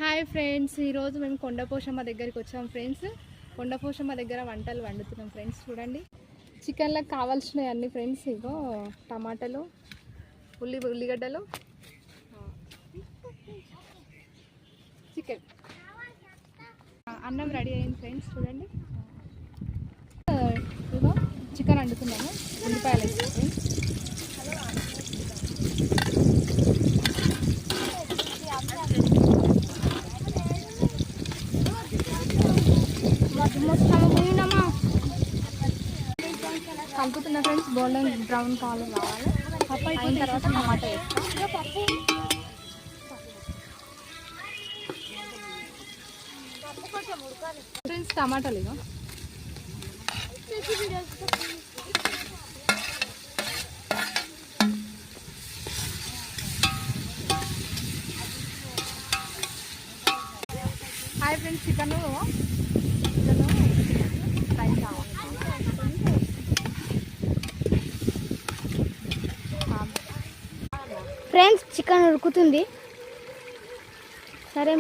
Hi friends, ఈరోజు మేము కొండపోషమ్మ దగ్గరికి వచ్చాం ఫ్రెండ్స్. కొండపోషమ్మ దగ్గర వంటలు వండుతున్నాం ఫ్రెండ్స్. చూడండి, చికెన్లకు కావాల్సినవి అన్ని ఫ్రెండ్స్. ఇగో టమాటాలు, ఉల్లిగడ్డలు, చికెన్, అన్నం రెడీ అయింది ఫ్రెండ్స్. చూడండి, ఇగో చికెన్ వండుతున్నాము. ఉల్లిపాయలు వేస్తాం ఫ్రెండ్స్. కలుపుతున్న ఫ్రెండ్స్. గోల్డెన్ బ్రౌన్ కలర్ కావాలి. అయిన తర్వాత టమాటా వేస్తాం ఫ్రెండ్స్. టమాటాలు ఇగో హాయ్ ఫ్రెండ్స్. చికెన్ ఫ్రై కావాలి. ఫ్రెండ్స్, చికెన్ ఉడుకుతుంది. సరే